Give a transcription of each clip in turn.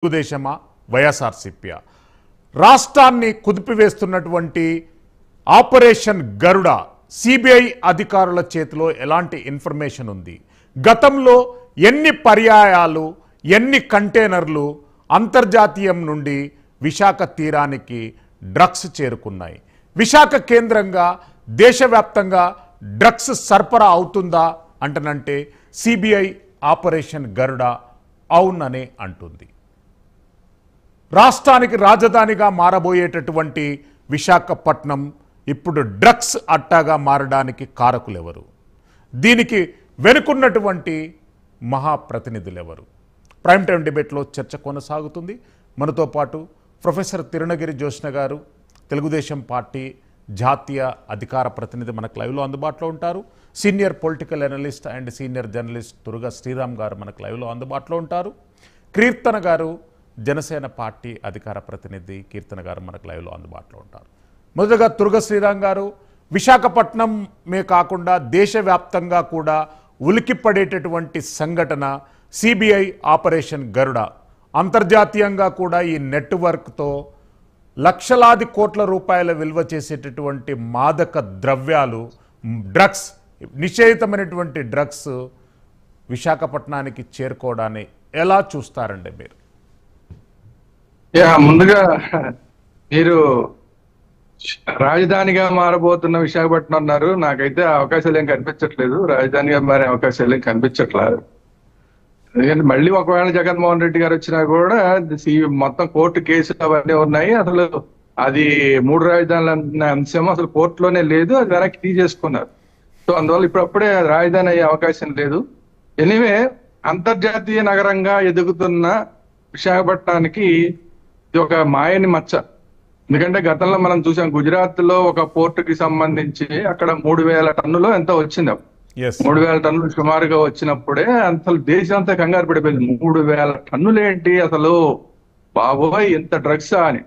తెలుగుదేశమా వైఎస్ఆర్సీపీ రాష్ట్రాన్ని కుదిపివేస్తున్నటువంటి ఆపరేషన్ గరుడ సిబిఐ అధికారుల చేతిలో ఎలాంటి ఇన్ఫర్మేషన్ ఉంది? గతంలో ఎన్ని పర్యాయాలు ఎన్ని కంటైనర్లు అంతర్జాతీయం నుండి విశాఖ తీరానికి డ్రగ్స్ చేరుకున్నాయి? విశాఖ కేంద్రంగా దేశవ్యాప్తంగా డ్రగ్స్ సరఫరా అవుతుందా అంటనంటే సిబిఐ ఆపరేషన్ గరుడ అవుననే అంటుంది. రాష్ట్రానికి రాజధానిగా మారబోయేటటువంటి విశాఖపట్నం ఇప్పుడు డ్రగ్స్ అట్టాగా మారడానికి కారకులెవరు? దీనికి వెనుకున్నటువంటి మహాప్రతినిధులెవరు? ప్రైమ్ టైం డిబేట్లో చర్చ కొనసాగుతుంది. మనతో పాటు ప్రొఫెసర్ తిరునగిరి జోష్న గారు, తెలుగుదేశం పార్టీ జాతీయ అధికార ప్రతినిధి మనకు లైవ్లో అందుబాటులో ఉంటారు. Senior political analyst and senior journalist Turaga Sriram గారు మనకు లైవ్లో అందుబాటులో ఉంటారు. కీర్తన గారు, జనసేన పార్టీ అధికార ప్రతినిధి కీర్తన గారు మనకు లైవ్లో అందుబాటులో ఉంటారు. మొదటగా తురుగ శ్రీరామ్ గారు, విశాఖపట్నమే కాకుండా దేశవ్యాప్తంగా కూడా ఉలికిపడేటటువంటి సంఘటన సిబిఐ ఆపరేషన్ గరుడ. అంతర్జాతీయంగా కూడా ఈ నెట్వర్క్తో లక్షలాది కోట్ల రూపాయల విలువ చేసేటటువంటి మాదక ద్రవ్యాలు, డ్రగ్స్, నిషేధితమైనటువంటి డ్రగ్స్ విశాఖపట్నానికి చేరుకోవడాన్ని ఎలా చూస్తారండి మీరు? ముందుగా మీరు రాజధానిగా మారబోతున్న విశాఖపట్నం అన్నారు. నాకైతే అవకాశాలు ఏం కనిపించట్లేదు. రాజధానిగా మారే అవకాశాలు ఏం కనిపించట్లేదు. ఎందుకంటే మళ్ళీ ఒకవేళ జగన్మోహన్ రెడ్డి గారు వచ్చినా కూడా మొత్తం కోర్టు కేసులు అవన్నీ ఉన్నాయి. అసలు అది 3 రాజధానుల అంశం అసలు కోర్టులోనే లేదు. అది వెనక్కి తీసేసుకున్నారు. సో అందువల్ల ఇప్పుడప్పుడే రాజధాని అయ్యే అవకాశం లేదు. ఎనీవే, అంతర్జాతీయ నగరంగా ఎదుగుతున్న విశాఖపట్నానికి ఇది ఒక మాయని మచ్చ. ఎందుకంటే గతంలో మనం చూసాం, గుజరాత్ లో ఒక పోర్టుకి సంబంధించి అక్కడ 3000 టన్నులు ఎంతో వచ్చింది. 3000 టన్నులు సుమారుగా వచ్చినప్పుడే అసలు దేశం అంతా కంగారు పడిపోయింది. 3000 టన్నులు ఏంటి అసలు, బాబోయ్ ఎంత డ్రగ్స్ అని.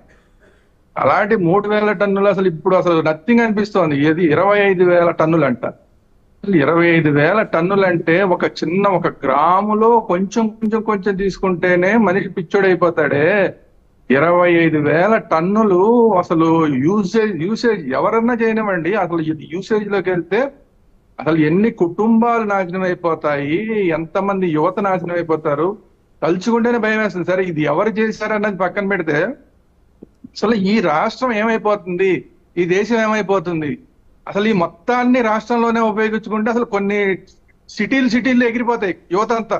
అలాంటి 3000 టన్నులు అసలు ఇప్పుడు అసలు నథింగ్ అనిపిస్తోంది. ఇది 25,000 టన్నులు అంట. 25,000 టన్నులు అంటే ఒక గ్రాములో కొంచెం కొంచెం తీసుకుంటేనే మనిషి పిచ్చోడైపోతాడే. 25,000 టన్నులు అసలు యూసేజ్ ఎవరన్నా చేయనివ్వండి. అసలు యూసేజ్ లోకి వెళ్తే అసలు ఎన్ని కుటుంబాలు నాశనం అయిపోతాయి, ఎంతమంది యువత నాశనం అయిపోతారు, తలుచుకుంటేనే భయం వేస్తుంది. సరే, ఇది ఎవరు చేశారన్నది పక్కన పెడితే అసలు ఈ రాష్ట్రం ఏమైపోతుంది, ఈ దేశం ఏమైపోతుంది, అసలు ఈ మొత్తాన్ని రాష్ట్రంలోనే ఉపయోగించుకుంటే అసలు కొన్ని సిటీలు ఎగిరిపోతాయి యువత అంతా.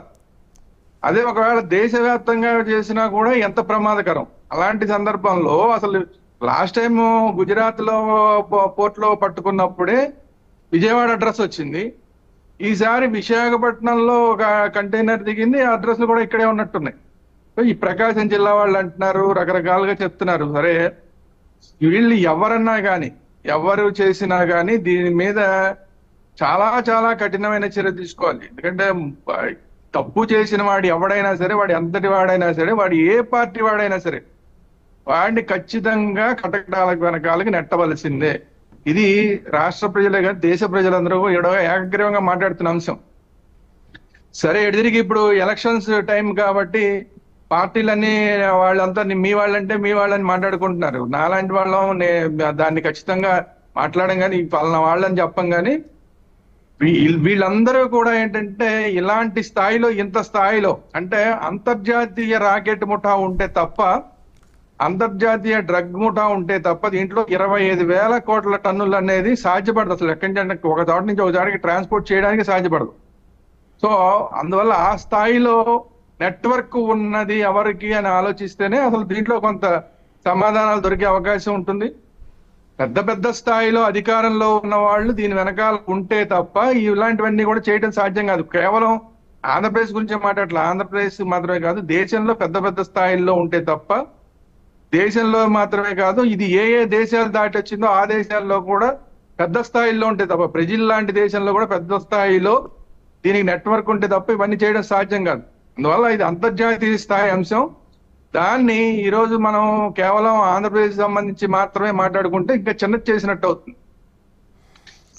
అదే ఒకవేళ దేశవ్యాప్తంగా చేసినా కూడా ఎంత ప్రమాదకరం. అలాంటి సందర్భంలో అసలు లాస్ట్ టైం గుజరాత్ లో పోర్ట్ లో పట్టుకున్నప్పుడే విజయవాడ అడ్రస్ వచ్చింది. ఈసారి విశాఖపట్నంలో ఒక కంటైనర్ దిగింది. ఆ అడ్రస్లు కూడా ఇక్కడే ఉన్నట్టున్నాయి. ఈ ప్రకాశం జిల్లా వాళ్ళు అంటున్నారు, రకరకాలుగా చెప్తున్నారు. సరే, వీళ్ళు ఎవరన్నా కానీ ఎవరు చేసినా కానీ దీని మీద చాలా చాలా కఠినమైన చర్య తీసుకోవాలి. ఎందుకంటే తప్పు చేసిన వాడు ఎవడైనా సరే, వాడు ఎంతటి వాడైనా సరే, వాడు ఏ పార్టీ వాడైనా సరే, వాడిని ఖచ్చితంగా కటకటాలకు వెనకాలకి నెట్టవలసిందే. ఇది రాష్ట్ర ప్రజలే కాదు, దేశ ప్రజలందరూ ఏకగ్రీవంగా మాట్లాడుతున్న అంశం. సరే, ఎడిదిరిగి ఇప్పుడు ఎలక్షన్స్ టైం కాబట్టి పార్టీలన్నీ వాళ్ళంతా మీ వాళ్ళంటే మీ వాళ్ళని మాట్లాడుకుంటున్నారు. నాలాంటి వాళ్ళం దాన్ని ఖచ్చితంగా మాట్లాడడం కానీ పలానా వాళ్ళని చెప్పం కానీ వీళ్ళందరూ కూడా ఏంటంటే ఇలాంటి స్థాయిలో, ఇంత స్థాయిలో అంటే అంతర్జాతీయ రాకెట్ ముఠా ఉంటే తప్ప, అంతర్జాతీయ డ్రగ్ ముఠా ఉంటే తప్ప దీంట్లో 25,000 కోట్ల టన్నులు అనేది సాధ్యపడదు. అసలు ఎక్కడి నుంచి ఒక చోట నుంచి ఒక చోటకి ట్రాన్స్పోర్ట్ చేయడానికి సాధ్యపడదు. సో అందువల్ల ఆ స్థాయిలో నెట్వర్క్ ఉన్నది ఎవరికి అని ఆలోచిస్తేనే అసలు దీంట్లో కొంత సమాధానాలు దొరికే అవకాశం ఉంటుంది. పెద్ద పెద్ద స్థాయిలో అధికారంలో ఉన్న వాళ్ళు దీని వెనకాల ఉంటే తప్ప ఇలాంటివన్నీ కూడా చేయడం సాధ్యం కాదు. కేవలం ఆంధ్రప్రదేశ్ గురించి మాట్లాడలే, ఆంధ్రప్రదేశ్ మాత్రమే కాదు, దేశంలో పెద్ద పెద్ద స్థాయిల్లో ఉంటే తప్ప, దేశంలో మాత్రమే కాదు, ఇది ఏ దేశాలు దాటి వచ్చిందో ఆ దేశాల్లో కూడా పెద్ద స్థాయిలో ఉంటే తప్ప, బ్రెజిల్ లాంటి దేశంలో కూడా పెద్ద స్థాయిలో దీనికి నెట్వర్క్ ఉంటే తప్ప ఇవన్నీ చేయడం సాధ్యం కాదు. అందువల్ల ఇది అంతర్జాతీయ స్థాయి అంశం. దాన్ని ఈరోజు మనం కేవలం ఆంధ్రప్రదేశ్ సంబంధించి మాత్రమే మాట్లాడుకుంటే ఇంకా చిన్నది చేసినట్టు అవుతుంది.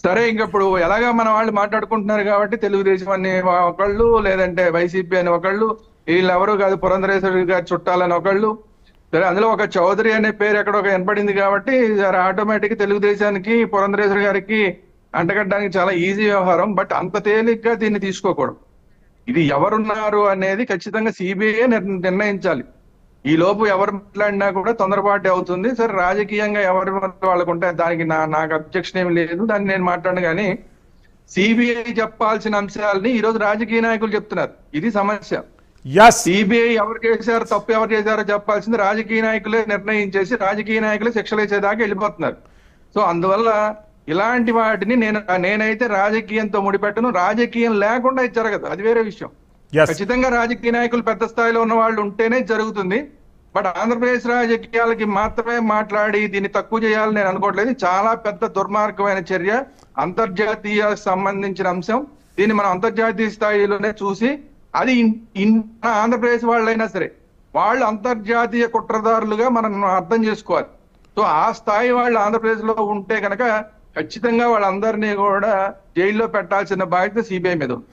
సరే, ఇంకప్పుడు ఎలాగా మన వాళ్ళు మాట్లాడుకుంటున్నారు కాబట్టి తెలుగుదేశం అని ఒకళ్ళు, లేదంటే వైసీపీ అని ఒకళ్ళు, వీళ్ళెవరూ కాదు, పురంధరేశ్వరి గారి చుట్టాలని ఒకళ్ళు. సరే, అందులో ఒక చౌదరి అనే పేరు ఎక్కడో ఒక వినపడింది కాబట్టి ఆటోమేటిక్ తెలుగుదేశానికి పురంధరేశ్వరి గారికి అంటగట్టడానికి చాలా ఈజీ వ్యవహారం. బట్ అంత తేలిగ్గా దీన్ని తీసుకోకూడదు. ఇది ఎవరున్నారు అనేది ఖచ్చితంగా సిబిఐ నిర్ణయించాలి. ఈ లోపు ఎవరు మాట్లాడినా కూడా తొందరపాటు అవుతుంది. సరే, రాజకీయంగా ఎవరి వాళ్ళకు ఉంటే దానికి నాకు అబ్జెక్షన్ ఏమి లేదు, దాన్ని నేను మాట్లాడను. కానీ సిబిఐ చెప్పాల్సిన అంశాలని ఈ రోజు రాజకీయ నాయకులు చెప్తున్నారు. ఇది సమస్య. ఎస్ సిబిఐ ఎవరు చేశారు, తప్పు ఎవరు చేశారో చెప్పాల్సింది రాజకీయ నాయకులే నిర్ణయించేసి రాజకీయ నాయకులే శిక్షలు వేసేదాకా వెళ్ళిపోతున్నారు. సో అందువల్ల ఇలాంటి వాటిని నేనైతే రాజకీయంతో ముడిపెట్టను. రాజకీయం లేకుండా ఇది జరగదు, అది వేరే విషయం. ఎస్ ఖచ్చితంగా రాజకీయ నాయకులు పెద్ద స్థాయిలో ఉన్న వాళ్ళు ఉంటేనే జరుగుతుంది. బట్ ఆంధ్రప్రదేశ్ రాజకీయాలకి మాత్రమే మాట్లాడి దీన్ని తక్కువ చేయాలని నేను అనుకోవట్లేదు. చాలా పెద్ద దుర్మార్గమైన చర్య, అంతర్జాతీయ సంబంధించిన అంశం. దీన్ని మనం అంతర్జాతీయ స్థాయిలోనే చూసి, అది ఆంధ్రప్రదేశ్ వాళ్ళైనా సరే వాళ్ళు అంతర్జాతీయ కుట్రదారులుగా మనం అర్థం చేసుకోవాలి. సో ఆ స్థాయి వాళ్ళు ఆంధ్రప్రదేశ్ లో ఉంటే కనుక ఖచ్చితంగా వాళ్ళందరినీ కూడా జైల్లో పెట్టాల్సిన బాధ్యత సిబిఐ మీద ఉంది.